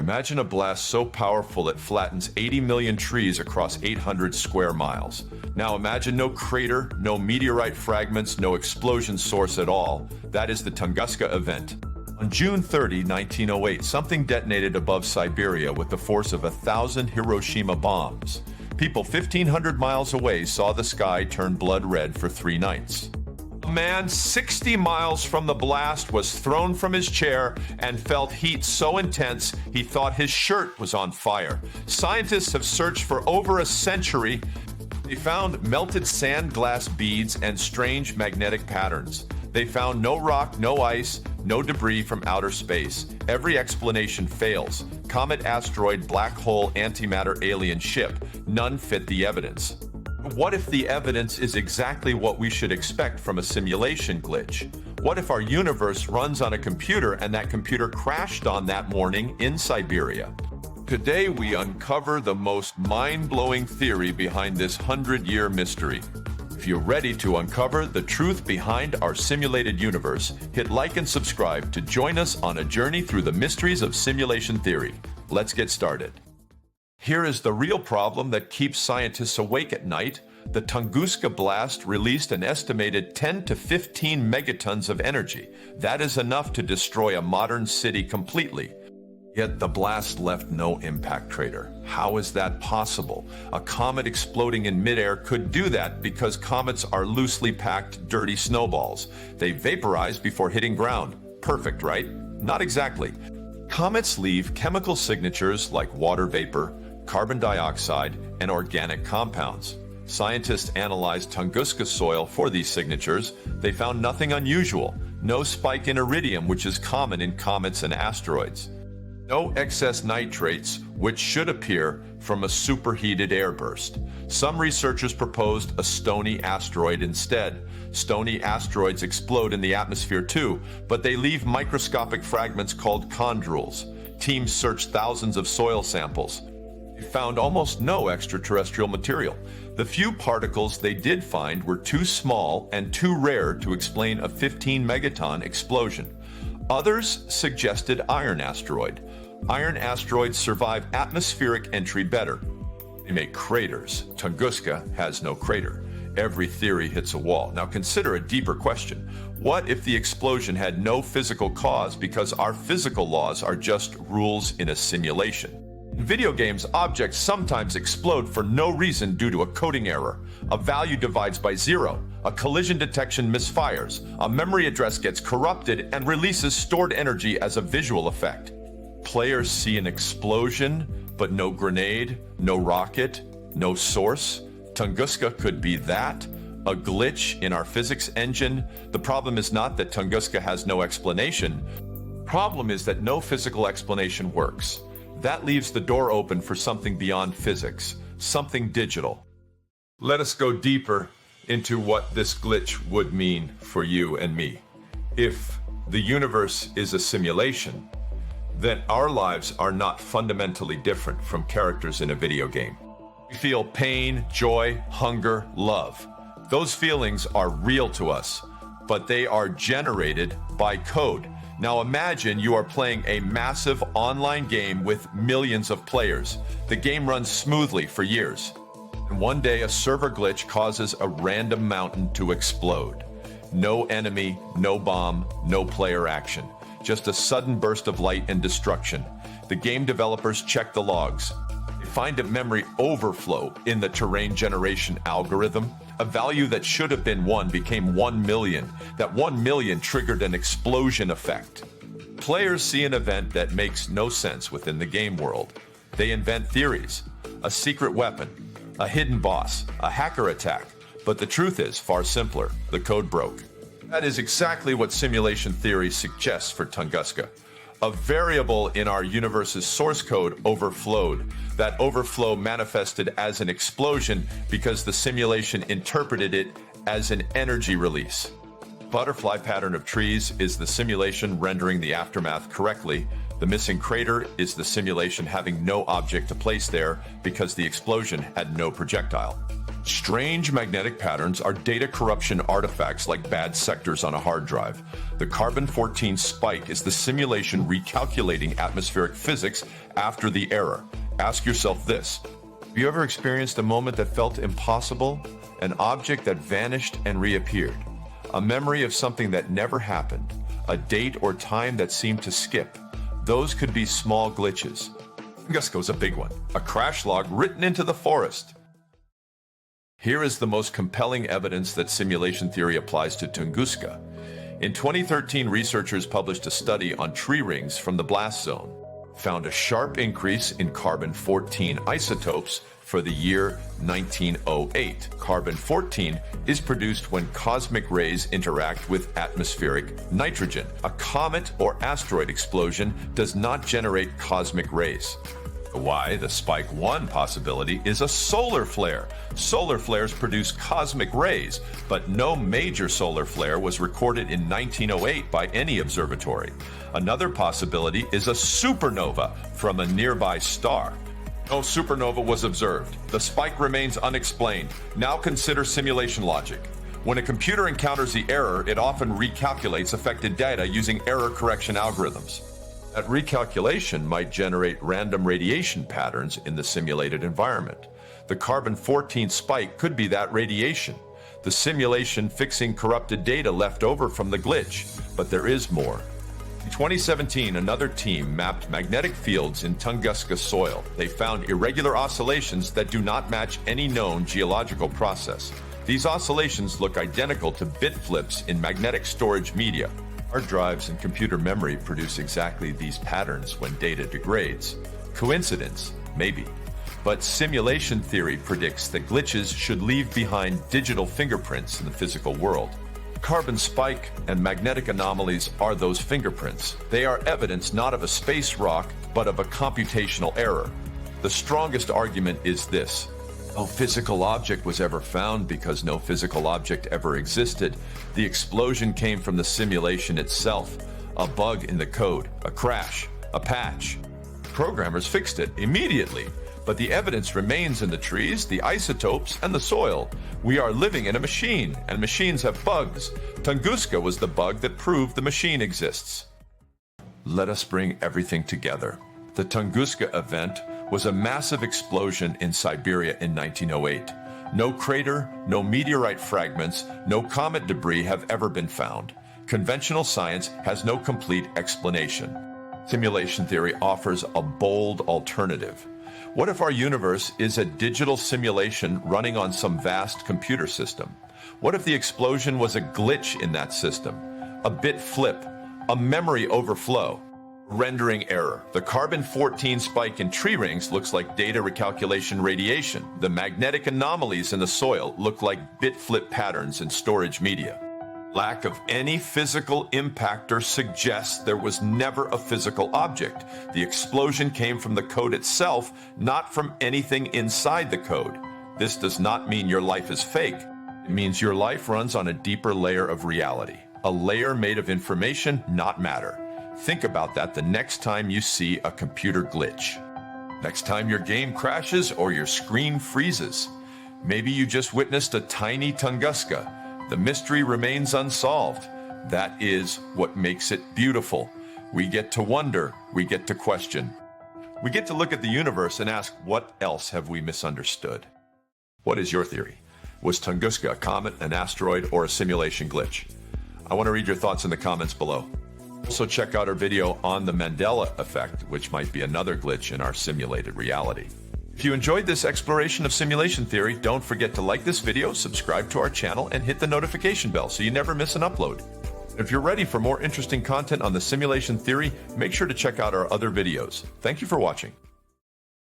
Imagine a blast so powerful it flattens 80 million trees across 800 square miles. Now imagine no crater, no meteorite fragments, no explosion source at all. That is the Tunguska Event. On June 30, 1908, something detonated above Siberia with the force of 1,000 Hiroshima bombs. People 1,500 miles away saw the sky turn blood red for 3 nights. A man 60 miles from the blast was thrown from his chair and felt heat so intense he thought his shirt was on fire. Scientists have searched for over a century. They found melted sand glass beads and strange magnetic patterns. They found no rock, no ice, no debris from outer space. Every explanation fails. Comet, asteroid, black hole, antimatter, alien ship. None fit the evidence. What if the evidence is exactly what we should expect from a simulation glitch? What if our universe runs on a computer and that computer crashed on that morning in Siberia? Today we uncover the most mind-blowing theory behind this 100-year mystery. If you're ready to uncover the truth behind our simulated universe, hit like and subscribe to join us on a journey through the mysteries of simulation theory. Let's get started. Here is the real problem that keeps scientists awake at night. The Tunguska blast released an estimated 10 to 15 megatons of energy. That is enough to destroy a modern city completely. Yet the blast left no impact crater. How is that possible? A comet exploding in midair could do that because comets are loosely packed, dirty snowballs. They vaporize before hitting ground. Perfect, right? Not exactly. Comets leave chemical signatures like water vapor, carbon dioxide, and organic compounds. Scientists analyzed Tunguska soil for these signatures. They found nothing unusual. No spike in iridium, which is common in comets and asteroids. No excess nitrates, which should appear from a superheated airburst. Some researchers proposed a stony asteroid instead. Stony asteroids explode in the atmosphere too, but they leave microscopic fragments called chondrules. Teams searched thousands of soil samples. They found almost no extraterrestrial material. The few particles they did find were too small and too rare to explain a 15 megaton explosion. Others suggested iron asteroid. Iron asteroids survive atmospheric entry better. They make craters. Tunguska has no crater. Every theory hits a wall. Now consider a deeper question. What if the explosion had no physical cause because our physical laws are just rules in a simulation? In video games, objects sometimes explode for no reason due to a coding error. A value divides by 0. A collision detection misfires. A memory address gets corrupted and releases stored energy as a visual effect. Players see an explosion, but no grenade, no rocket, no source. Tunguska could be that, a glitch in our physics engine. The problem is not that Tunguska has no explanation. The problem is that no physical explanation works. That leaves the door open for something beyond physics, something digital. Let us go deeper into what this glitch would mean for you and me. If the universe is a simulation, then our lives are not fundamentally different from characters in a video game. We feel pain, joy, hunger, love. Those feelings are real to us, but they are generated by code. Now imagine you are playing a massive online game with millions of players. The game runs smoothly for years. And one day a server glitch causes a random mountain to explode. No enemy, no bomb, no player action. Just a sudden burst of light and destruction. The game developers check the logs. They find a memory overflow in the terrain generation algorithm. A value that should have been 1 became 1 million. That 1 million triggered an explosion effect. Players see an event that makes no sense within the game world. They invent theories. A secret weapon, a hidden boss, a hacker attack. But the truth is far simpler. The code broke. That is exactly what simulation theory suggests for Tunguska. A variable in our universe's source code overflowed. That overflow manifested as an explosion because the simulation interpreted it as an energy release. Butterfly pattern of trees is the simulation rendering the aftermath correctly. The missing crater is the simulation having no object to place there because the explosion had no projectile. Strange magnetic patterns are data corruption artifacts like bad sectors on a hard drive. The carbon-14 spike is the simulation recalculating atmospheric physics after the error. Ask yourself this: have you ever experienced a moment that felt impossible? An object that vanished and reappeared? A memory of something that never happened? A date or time that seemed to skip? Those could be small glitches. Tunguska is a big one, a crash log written into the forest. Here is the most compelling evidence that simulation theory applies to Tunguska. In 2013, researchers published a study on tree rings from the blast zone, found a sharp increase in carbon-14 isotopes for the year 1908. Carbon-14 is produced when cosmic rays interact with atmospheric nitrogen. A comet or asteroid explosion does not generate cosmic rays. Why? The Spike 1 possibility is a solar flare. Solar flares produce cosmic rays, but no major solar flare was recorded in 1908 by any observatory. Another possibility is a supernova from a nearby star. No supernova was observed. The spike remains unexplained. Now consider simulation logic. When a computer encounters the error, it often recalculates affected data using error correction algorithms. That recalculation might generate random radiation patterns in the simulated environment. The carbon-14 spike could be that radiation, the simulation fixing corrupted data left over from the glitch. But there is more. In 2017, another team mapped magnetic fields in Tunguska soil. They found irregular oscillations that do not match any known geological process. These oscillations look identical to bit flips in magnetic storage media. Hard drives and computer memory produce exactly these patterns when data degrades. Coincidence? Maybe. But simulation theory predicts that glitches should leave behind digital fingerprints in the physical world. Carbon spike and magnetic anomalies are those fingerprints. They are evidence not of a space rock, but of a computational error. The strongest argument is this: no physical object was ever found because no physical object ever existed. The explosion came from the simulation itself. A bug in the code, a crash, a patch. Programmers fixed it immediately, but the evidence remains in the trees, the isotopes, and the soil. We are living in a machine, and machines have bugs. Tunguska was the bug that proved the machine exists. Let us bring everything together. The Tunguska Event was a massive explosion in Siberia in 1908. No crater, no meteorite fragments, no comet debris have ever been found. Conventional science has no complete explanation. Simulation theory offers a bold alternative. What if our universe is a digital simulation running on some vast computer system? What if the explosion was a glitch in that system? A bit flip, a memory overflow? Rendering error. The carbon-14 spike in tree rings looks like data recalculation radiation. The magnetic anomalies in the soil look like bit flip patterns in storage media. Lack of any physical impactor suggests there was never a physical object. The explosion came from the code itself, not from anything inside the code. This does not mean your life is fake. It means your life runs on a deeper layer of reality, a layer made of information, not matter. Think about that the next time you see a computer glitch. Next time your game crashes or your screen freezes. Maybe you just witnessed a tiny Tunguska. The mystery remains unsolved. That is what makes it beautiful. We get to wonder, we get to question. We get to look at the universe and ask, what else have we misunderstood? What is your theory? Was Tunguska a comet, an asteroid, or a simulation glitch? I want to read your thoughts in the comments below. Also check out our video on the Mandela effect, which might be another glitch in our simulated reality. If you enjoyed this exploration of simulation theory, don't forget to like this video, subscribe to our channel, and hit the notification bell so you never miss an upload. If you're ready for more interesting content on the simulation theory, make sure to check out our other videos. Thank you for watching.